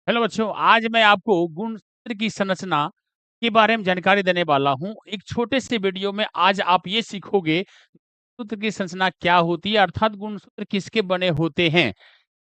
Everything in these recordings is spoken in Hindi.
हेलो बच्चों, आज मैं आपको गुणसूत्र की संरचना के बारे में जानकारी देने वाला हूँ। एक छोटे से वीडियो में आज आप ये सीखोगे गुणसूत्र की संरचना क्या होती है, अर्थात गुणसूत्र किसके बने होते हैं।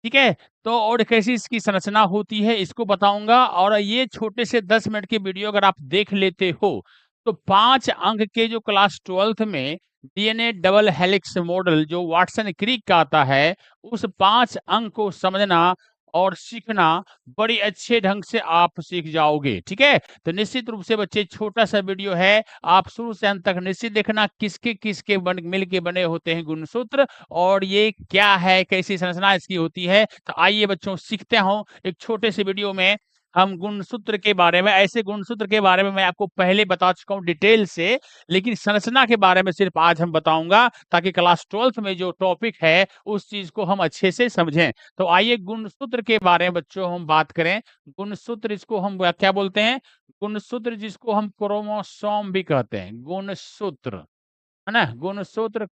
ठीक है? तो और कैसी इसकी संरचना होती है इसको बताऊँगा, और ये छोटे से 10 मिनट की वीडियो अगर आप देख लेते हो, तो 5 अंक के जो क्लास 12th में डीएनए डबल हेलिक्स मॉडल जो वाटसन क्रिक का आता है, उस 5 अंक को समझना और सीखना बड़ी अच्छे ढंग से आप सीख जाओगे। ठीक है? तो निश्चित रूप से बच्चे, छोटा-सा वीडियो है, आप शुरू से अंत तक निश्चित देखना किसके-किसके बन मिल के बने होते हैं गुणसूत्र, और ये क्या है, कैसी संरचना इसकी होती है। तो आइए बच्चों सीखते हों एक छोटे से वीडियो में हम गुणसूत्र के बारे में। ऐसे गुणसूत्र के बारे में मैं आपको पहले बता चुका हूँ डिटेल से, लेकिन संरचना के बारे में सिर्फ आज हम बताऊंगा, ताकि क्लास 12th में जो टॉपिक है उस चीज को हम अच्छे से समझें। तो आइए गुणसूत्र के बारे में बच्चों हम बात करें। गुणसूत्र, इसको हम क्या बोलते हैं? गुणसूत्र, जिसको हम क्रोमोसोम भी कहते हैं, गुणसूत्र, है ना? गुणसूत्र,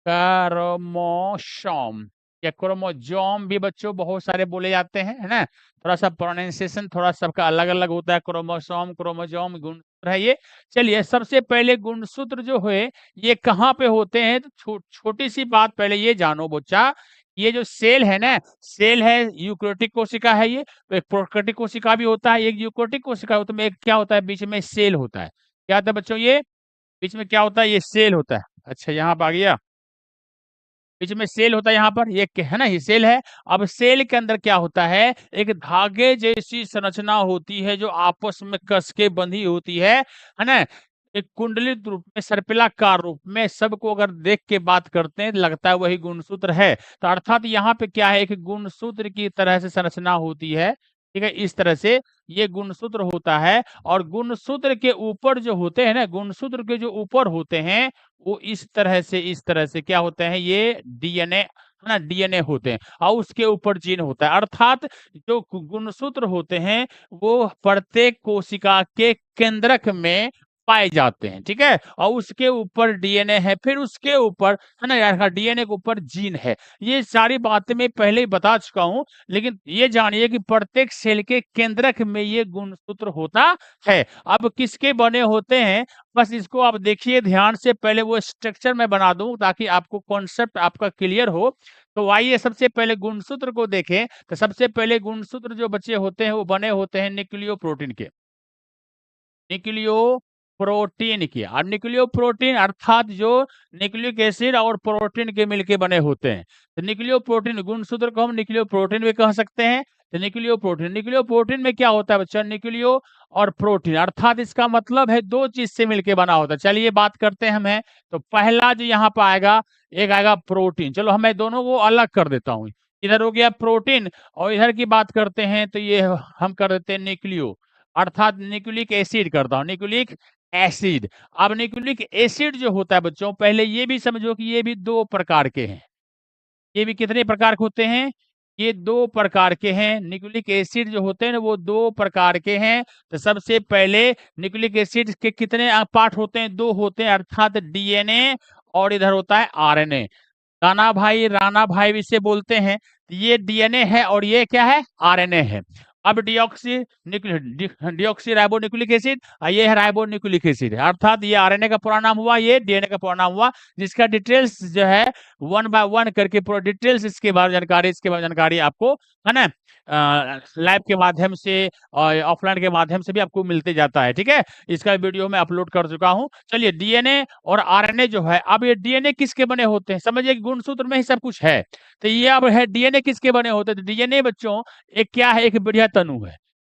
क्रोमोसोम या क्रोमोजोम भी बच्चों बहुत सारे बोले जाते हैं, है ना? थोड़ा-सा प्रोनाउंसिएशन थोड़ा सबका अलग-अलग होता है। क्रोमोसोम, क्रोमोजोम, गुणसूत्र है ये। चलिए, सबसे पहले गुणसूत्र जो है ये कहाँ पे होते हैं? तो छोटी सी बात पहले ये जानो बच्चा, ये जो सेल है ना, सेल है, यूकेरियोटिक कोशिका है ये। एक प्रोकैरियोटिक कोशिका भी होता है, एक यूकेरियोटिक कोशिका होता है, एक क्या होता है, बीच में सेल होता है। क्या होता है बच्चों? ये बीच में क्या होता है? ये सेल होता है। अच्छा, यहाँ पे आ गया। बीच में सेल होता है, यहाँ पर ये है ना, ये सेल है। अब सेल के अंदर क्या होता है? एक धागे जैसी संरचना होती है जो आपस में कस के बंधी होती है ना? एक कुंडलित रूप में, सर्पिलाकार रूप में, सबको अगर देख के बात करते हैं तो लगता है वही गुणसूत्र है। तो अर्थात यहाँ पे क्या है, एक गुणसूत्र की तरह से संरचना होती है। ठीक है? इस तरह से ये गुणसूत्र होता है। और गुणसूत्र के ऊपर जो होते हैं ना, गुणसूत्र के जो ऊपर होते हैं, वो इस तरह से क्या होते हैं? ये डीएनए, है ना? डीएनए होते हैं, और उसके ऊपर जीन होता है। अर्थात जो गुणसूत्र होते हैं वो प्रत्येक कोशिका के केंद्रक में पाए जाते हैं। ठीक है? और उसके ऊपर डीएनए है, फिर उसके ऊपर, है ना यार, डीएनए के ऊपर जीन है। ये सारी बातें मैं पहले ही बता चुका हूँ, लेकिन ये जानिए कि प्रत्येक सेल के केंद्रक में ये गुणसूत्र होता है। अब किसके बने होते हैं, बस इसको आप देखिए ध्यान से। पहले वो स्ट्रक्चर मैं बना दूं ताकि आपको कॉन्सेप्ट आपका क्लियर हो। तो आइए सबसे पहले गुणसूत्र को देखें। तो सबसे पहले गुणसूत्र जो बच्चे होते हैं वो बने होते हैं न्यूक्लियो प्रोटीन के। न्यूक्लियो प्रोटीन की। और न्यूक्लियो प्रोटीन अर्थात जो न्यूक्लिक एसिड और प्रोटीन के मिलके बने होते हैं। तो न्यूक्लियो प्रोटीन गुणसूत्र को हम न्यूक्लियो प्रोटीन भी कह सकते हैं। तो न्यूक्लियो प्रोटीन में क्या होता है बच्चा? न्यूक्लियो और प्रोटीन, अर्थात इसका मतलब है दो चीज से मिलके बना होता है। चलिए बात करते हैं हमें। तो पहला जो यहाँ पर आएगा, एक आएगा प्रोटीन। चलो मैं दोनों को अलग कर देता हूँ। इधर हो गया प्रोटीन, और इधर की बात करते हैं तो ये हम कर देते हैं न्यूक्लियो, अर्थात न्यूक्लिक एसिड करता हूँ, न्यूक्लिक एसिड। अब न्यूक्लिक एसिड जो होता है बच्चों, पहले ये भी समझो कि ये भी दो प्रकार के हैं। ये भी कितने प्रकार के होते हैं? ये दो प्रकार के हैं। न्यूक्लिक एसिड जो होते हैं ना, वो दो प्रकार के हैं। तो सबसे पहले न्यूक्लिक एसिड के कितने पार्ट होते हैं? दो होते हैं, अर्थात डीएनए, और इधर होता है आरएनए। राणा भाई, राणा भाई भी इसे बोलते हैं। ये डीएनए है और ये क्या है? आरएनए है। अब डिऑक्सी राइबो न्यूक्लिक एसिड, ये है राइबो न्यूक्लिक एसिड, अर्थात ये आरएनए का पूरा नाम हुआ, ये डीएनए का पूरा नाम हुआ। जिसका डिटेल्स जो है 1 बाय 1 करके पूरा डिटेल्स इसके बारे में जानकारी आपको, है ना, लैब के माध्यम से और ऑफलाइन के माध्यम से भी आपको मिलते जाता है। ठीक है? इसका वीडियो मैं अपलोड कर चुका हूँ। चलिए, डीएनए और आरएनए जो है, अब ये डीएनए किसके बने होते हैं? समझिए कि गुणसूत्र में ही सब कुछ है। तो ये अब है डीएनए किसके बने होते हैं? तो डीएनए बच्चों एक क्या है? एक बढ़िया तनु है।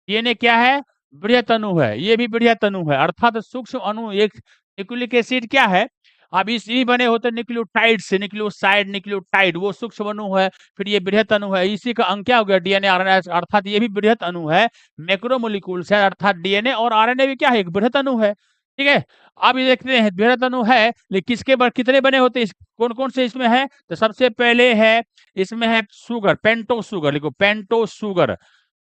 डीएनए क्या है? बढ़िया तनु है। ये भी बढ़िया तनु है, अर्थात सूक्ष्म अणु। एक न्यूक्लिक एसिड क्या है? अब इस ही बने होते हैं न्यूक्लियोटाइड से, न्यूक्लियोसाइड, न्यूक्लियोटाइड वो सूक्ष्म अणु है। फिर ये बृहत अणु है, इसी का अंग क्या हो गया? डीएनए आरएनए, अर्थात ये भी बृहत अणु है। मैक्रोमोलिक्यूल्स है, अर्थात डीएनए और आरएनए भी क्या है? एक बृहत अणु है। ठीक है? अब ये देखते हैं बृहत अणु है, लेकिन कितने बने होते हैं? कौन कौन से इसमें है? तो सबसे पहले है, इसमें है शुगर, पेंटो शुगर, लिखो पेंटो शुगर।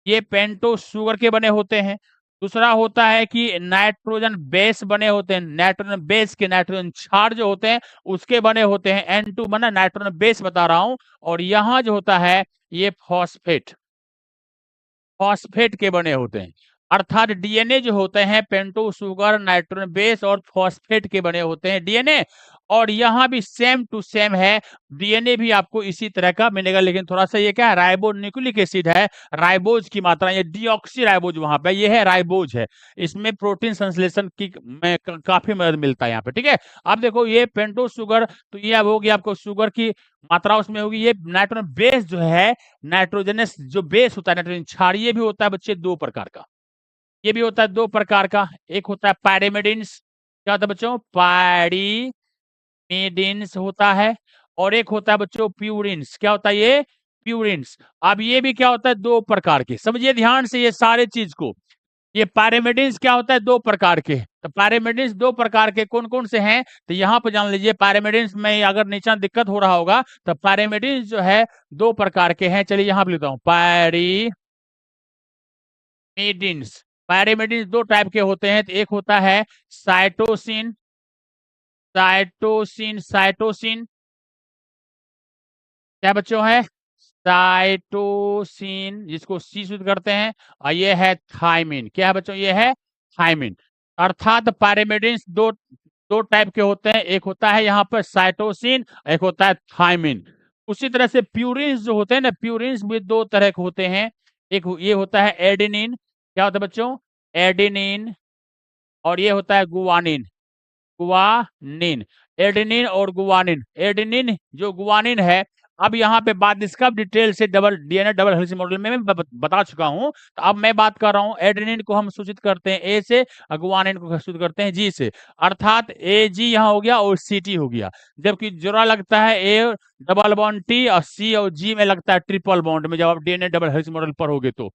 ये पेंटो शुगर के बने होते हैं। दूसरा होता है कि नाइट्रोजन बेस बने होते हैं। नाइट्रोजन बेस के, नाइट्रोजन क्षार जो होते हैं उसके बने होते हैं। N2 बना, नाइट्रोजन बेस बता रहा हूं। और यहाँ जो होता है ये फॉस्फेट, फॉस्फेट के बने होते हैं। अर्थात डीएनए जो होते हैं पेंटो शुगर नाइट्रोजन बेस और फॉस्फेट के बने होते हैं डीएनए। और यहाँ भी सेम टू सेम है, डीएनए भी आपको इसी तरह का मिलेगा, लेकिन थोड़ा सा ये क्या है, राइबो न्यूक्लिक एसिड है, राइबोज की मात्रा, ये डीऑक्सी राइबोज वहां पे, ये है राइबोज है, इसमें प्रोटीन संश्लेषण की में काफी मदद मिलता है यहाँ पे। ठीक है, अब देखो ये पेंटो शुगर, तो ये अब होगी आपको शुगर की मात्रा उसमें होगी। ये नाइट्रोजन बेस जो है, नाइट्रोजनस जो बेस होता है नाइट्रोजन क्षारीय भी होता है बच्चे दो प्रकार का, ये भी होता है दो प्रकार का, एक होता है पायरिमिडिन्स, क्या होता है बच्चों, पायरिमिडिन्स होता है, और एक होता है बच्चों प्यूरिन्स, क्या होता है ये, प्यूरिन्स। अब ये भी क्या होता है, दो प्रकार के, समझिए ध्यान से ये सारे चीज को। ये पायरिमिडिन्स क्या होता है, दो प्रकार के, तो पायरिमिडिन्स दो प्रकार के कौन कौन से हैं, तो यहाँ पर जान लीजिए। पायरिमिडिन्स में अगर नीचे दिक्कत हो रहा होगा तो पायरिमिडिन्स जो है दो प्रकार के हैं, चलिए यहाँ पे लिखता हूँ, पायरिमिडिन्स। पायरिमिडिन्स दो टाइप के होते हैं, तो एक होता है साइटोसिन, साइटोसिन, साइटोसिन क्या बच्चों है, साइटोसिन जिसको सी शुद्ध करते हैं, और ये है थायमिन, क्या है बच्चों, ये है थायमिन। अर्थात पायरिमिडिन्स दो दो टाइप के होते हैं, एक होता है यहाँ पर साइटोसिन, एक होता है थायमिन। उसी तरह से प्यूरिन्स जो होते हैं ना, प्यूरिन्स भी दो तरह के होते हैं, एक ये होता है एडेनिन, क्या होता है बच्चों, एडेनिन, और ये होता है गुआनिन, गुआनिन, एडेनिन और गुआनिन। एडेनिन जो गुआनिन है, अब यहाँ पे बात इसका डिटेल से double DNA double helix model में मैं बता चुका हूँ, तो अब मैं बात कर रहा हूँ एडेनिन को हम सूचित करते हैं ए से, गुआनिन को सूचित करते हैं जी से। अर्थात ए जी यहाँ हो गया और सी टी हो गया, जबकि जोड़ा लगता है ए डबल बॉन्ड टी और सी और जी में लगता है ट्रिपल बॉन्ड में, जब आप डीएनए डबल हेलिक्स मॉडल पर होगे तो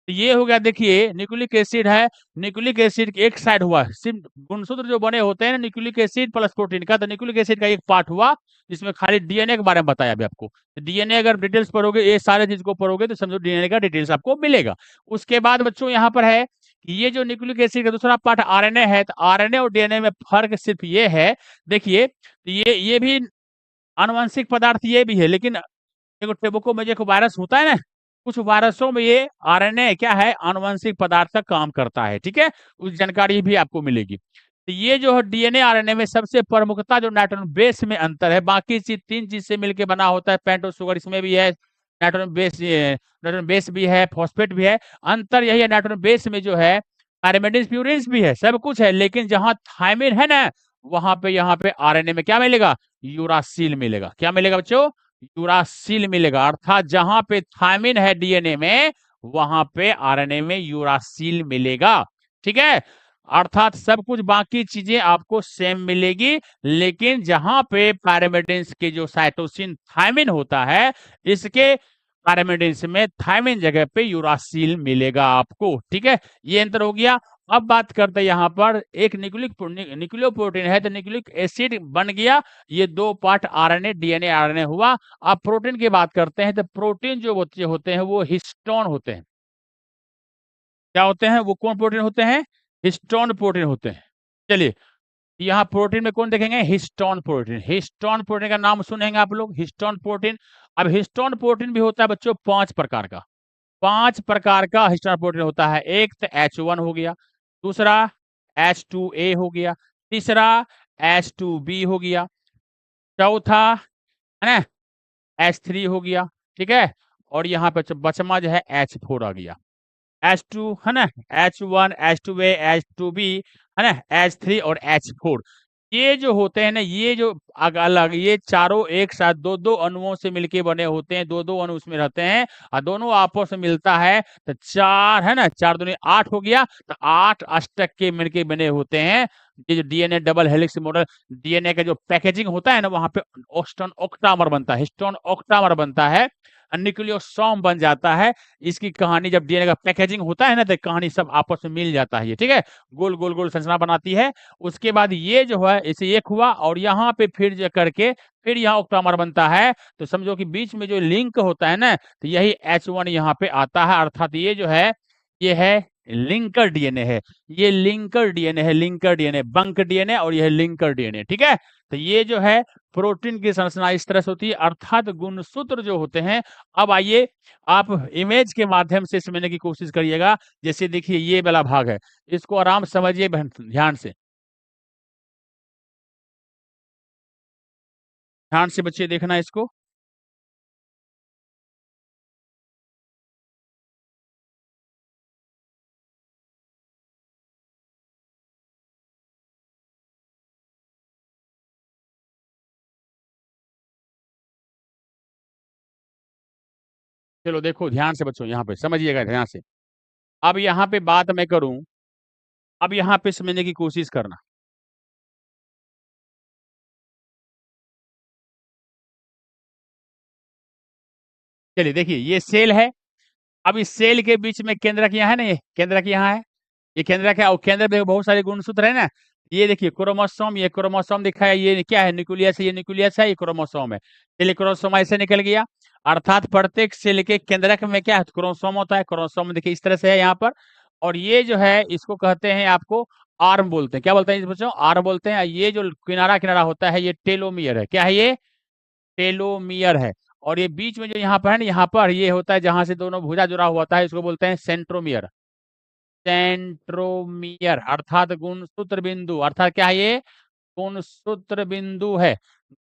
ये हो गया। देखिए न्यूक्लिक एसिड है, न्यूक्लिक एसिड एक साइड हुआ, सिर्फ गुणसूत्र जो बने होते हैं न्यूक्लिक एसिड प्लस प्रोटीन का, तो न्यूक्लिक एसिड का एक पार्ट हुआ जिसमें खाली डीएनए के बारे में बताया अभी आपको। तो डीएनए अगर डिटेल्स पढ़ोगे, ये सारे चीज को पढ़ोगे तो समझो डीएनए का डिटेल्स आपको मिलेगा। उसके बाद बच्चों यहाँ पर है कि ये जो न्यूक्लिक एसिड का दूसरा पार्ट आरएनए है, तो आरएनए और डीएनए में फर्क सिर्फ ये है, देखिए ये भी आनुवंशिक पदार्थ ये भी है, लेकिन देखो टेबुको में जो वायरस होता है ना, कुछ वायरसों में ये आरएनए क्या है, आनुवंशिक पदार्थ का काम करता है। ठीक है, उस जानकारी भी आपको मिलेगी। तो ये जो है डीएनए आरएनए में सबसे प्रमुखता जो नाइट्रोजन बेस में अंतर है, बाकी चीज तीन चीज से मिलकर बना होता है, पेंटो शुगर इसमें भी है, नाइट्रोजन बेस भी है, फॉस्फेट भी है। अंतर यही है, नाइट्रोजन बेस में जो है पैरामिडिन्स प्यूरिन्स भी है, सब कुछ है, लेकिन जहां थायमिन है ना, वहां पे यहाँ पे आरएनए में क्या मिलेगा, यूरासिल मिलेगा। क्या मिलेगा बच्चों, यूरासिल मिलेगा। अर्थात जहां पे थायमिन है डीएनए में, वहां पे आरएनए में यूरासिल मिलेगा। ठीक है, अर्थात सब कुछ बाकी चीजें आपको सेम मिलेगी, लेकिन जहां पे पैरामिडिन्स के जो साइटोसिन थायमिन होता है, इसके पैरामिडिन्स में थायमिन जगह पे यूरासिल मिलेगा आपको। ठीक है, ये अंतर हो गया। अब बात करते हैं यहाँ पर एक न्यूक्लियोप्रोटीन है, तो न्यूक्लिक एसिड बन गया, ये दो पार्ट आरएनए डीएनए आरएनए हुआ। अब प्रोटीन की बात करते हैं, तो प्रोटीन जो बच्चे होते हैं वो हिस्टोन होते हैं। क्या होते हैं वो, कौन प्रोटीन होते हैं, हिस्टोन प्रोटीन होते हैं। चलिए यहाँ प्रोटीन में कौन देखेंगे, हिस्टोन प्रोटीन। हिस्टोन प्रोटीन का नाम सुनेंगे आप लोग, हिस्टोन प्रोटीन। अब हिस्टोन प्रोटीन भी होता है बच्चों 5 प्रकार का, 5 प्रकार का हिस्टोन प्रोटीन होता है। एक तो H1 हो गया, दूसरा H2A हो गया, तीसरा H2B हो गया, चौथा है ना H3 हो गया। ठीक है, और यहाँ पे बचमा जो है H4 आ गया। H2 है ना, H1 H2A H2B है ना, H3 और H4, ये जो होते हैं ना, ये जो अलग ये चारों एक साथ दो दो अणुओं से मिलके बने होते हैं, दो दो अणु उसमें रहते हैं, और दोनों आपस में मिलता है तो 4 है ना, 4 दूनी 8 हो गया, तो 8 अष्टक के मिलके बने होते हैं। ये जो DNA double helix model, DNA का जो पैकेजिंग होता है ना, वहां पे हिस्टोन ऑक्टामर बनता है, हिस्टोन ऑक्टामर बनता है, न्यूक्लियोसोम बन जाता है। इसकी कहानी जब डीएनए का पैकेजिंग होता है ना, तो कहानी सब आपस में मिल जाता है। ठीक है, गोल गोल गोल संरचना बनाती है। उसके बाद ये जो है इसे एक हुआ, और यहाँ पे फिर जो करके फिर यहाँ ऑक्टामर बनता है, तो समझो कि बीच में जो लिंक होता है ना, तो यही H1 यहाँ पे आता है। अर्थात ये जो है ये है लिंकर डीएनए है, ये लिंकर डीएनए है, लिंकर डीएनए, बंक डीएनए और ये है लिंकर डीएनए, ठीक है। तो ये जो है प्रोटीन की संरचना इस तरह से होती है, अर्थात गुणसूत्र जो होते हैं। अब आइए आप इमेज के माध्यम से समझने की कोशिश करिएगा। जैसे देखिए ये वाला भाग है, इसको आराम से समझिए ध्यान से। ध्यान से बच्चे देखना इसको। चलो देखो ध्यान से बच्चों, यहाँ पे समझिएगा ध्यान से। अब यहाँ पे बात मैं करूं, अब यहाँ पे समझने की कोशिश करना। चलिए देखिए ये सेल है। अब इस सेल के बीच में केंद्रक यहाँ है ना, ये केंद्रक यहाँ है, ये केंद्रक है और केंद्र में बहुत सारे गुणसूत्र है ना। ये देखिए क्रोमोसोम, ये क्रोमोसोम दिखा है, ये क्या है न्यूक्लियस है, ये न्यूक्लियस है, ये क्रोमोसोम है। चलिए क्रोमोसोम ऐसे निकल गया, अर्थात प्रत्येक सेल के केंद्रक में क्या है क्रोमोसोम होता है। क्रोमोसोम देखिए इस तरह से है यहाँ पर, और ये जो है इसको कहते हैं आपको आर्म बोलते हैं। क्या बोलते हैं इस बच्चों? आर्म बोलते हैं। ये जो किनारा किनारा होता है ये टेलोमियर है। क्या है ये? टेलोमियर है। और ये बीच में जो यहाँ पर है ना, यहाँ पर ये होता है जहां से दोनों भुजा जुड़ा हुआ होता है, इसको बोलते हैं सेंट्रोमियर। सेंट्रोमियर अर्थात गुणसूत्र बिंदु, अर्थात क्या है ये? गुणसूत्र बिंदु है,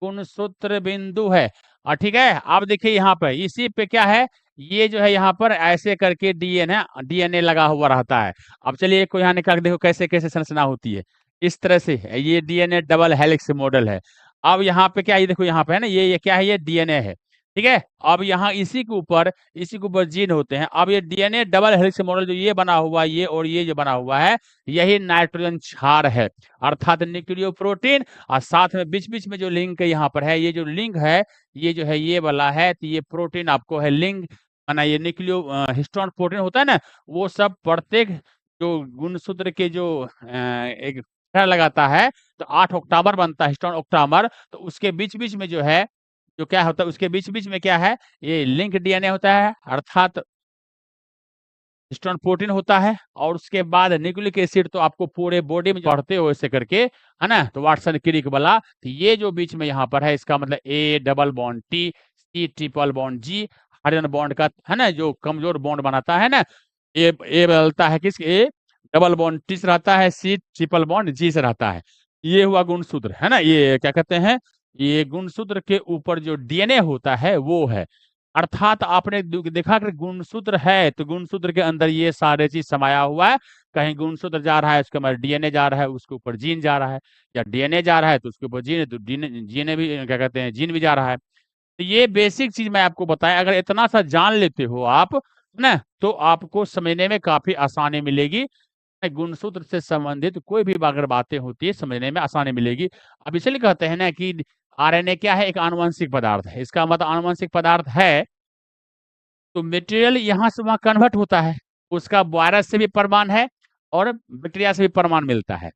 गुणसूत्र बिंदु है। और ठीक है, अब देखिए यहाँ पे इसी पे क्या है, ये जो है यहाँ पर ऐसे करके डीएनए डीएनए लगा हुआ रहता है। अब चलिए एक को यहाँ निकाल के देखो कैसे कैसे संरचना होती है। इस तरह से ये डीएनए डबल हेलिक्स मॉडल है। अब यहाँ पे क्या है, ये देखो यहाँ पे है ना, ये क्या है, ये डीएनए है, ठीक है। अब यहाँ इसी के ऊपर जीन होते हैं। अब ये डीएनए डबल हेलिक्स मॉडल जो ये बना हुआ है, ये और ये जो बना हुआ है, यही नाइट्रोजन क्षार है, अर्थात न्यूक्लियो प्रोटीन। और साथ में बीच बीच में जो लिंक यहाँ पर है, ये जो लिंक है, ये जो है ये वाला है, तो ये प्रोटीन आपको है लिंक माना, ये न्यूक्लियो हिस्टोन प्रोटीन होता है ना, वो सब प्रत्येक जो गुणसूत्र के जो एक लगाता है, तो 8 ऑक्टामर बनता है, हिस्टोन ऑक्टामर। तो उसके बीच बीच में जो है, जो क्या होता है उसके बीच बीच में क्या है, ये लिंक डीएनए होता है, अर्थात हिस्टोन प्रोटीन होता है। और उसके बाद न्यूक्लिक एसिड तो आपको पूरे बॉडी में पढ़ते हो ऐसे करके, है ना, तो वाटसन क्रिक वाला। तो ये जो बीच में यहाँ पर है, इसका मतलब A double bond T, C triple bond G, hydrogen bond का है ना जो कमजोर बॉन्ड बनाता है ना, ए बदलता है किस, ए डबल बॉन्ड टी से रहता है, सी ट्रिपल बॉन्ड जी से रहता है। ये हुआ गुणसूत्र, है ना, ये क्या कहते हैं, ये गुणसूत्र के ऊपर जो डीएनए होता है वो है। अर्थात आपने देखा कि गुणसूत्र है तो गुणसूत्र के अंदर ये सारे चीज समाया हुआ है। कहीं गुणसूत्र जा रहा है उसके अंदर डीएनए जा रहा है, उसके ऊपर जीन जा रहा है, या डीएनए जा रहा है तो उसके ऊपर जीन, तो जीन भी क्या कहते हैं, जीन भी जा रहा है। तो ये बेसिक चीज मैं आपको बताया, अगर इतना सा जान लेते हो आप ना, तो आपको समझने में काफी आसानी मिलेगी। गुणसूत्र से संबंधित कोई भी अगर बातें होती है समझने में आसानी मिलेगी। अब इसलिए कहते हैं ना कि आरएनए क्या है, एक आनुवंशिक पदार्थ है। इसका मतलब आनुवंशिक पदार्थ है तो मटेरियल यहाँ से वहां कन्वर्ट होता है, उसका वायरस से भी प्रमाण है और बैक्टीरिया से भी प्रमाण मिलता है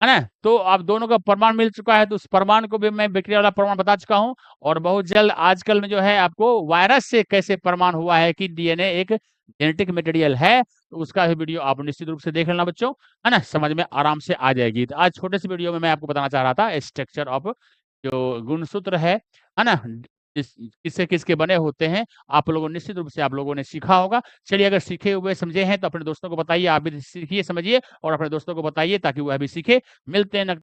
ना। तो अब दोनों का प्रमाण मिल चुका है, तो उस प्रमाण को भी मैं बैक्टीरिया वाला प्रमाण बता चुका हूँ। और बहुत जल्द आजकल में जो है आपको वायरस से कैसे प्रमाण हुआ है कि डीएनए एक जेनेटिक मटेरियल है, तो उसका भी वीडियो आप निश्चित रूप से देख लेना बच्चों, है ना, समझ में आराम से आ जाएगी। तो आज छोटे से वीडियो में मैं आपको बताना चाह रहा था स्ट्रक्चर ऑफ जो गुणसूत्र है ना, किससे किसके बने होते हैं, आप लोगों निश्चित रूप से आप लोगों ने सीखा होगा। चलिए अगर सीखे हुए समझे हैं तो अपने दोस्तों को बताइए, आप भी सीखिए समझिए और अपने दोस्तों को बताइए ताकि वह भी सीखे। मिलते हैं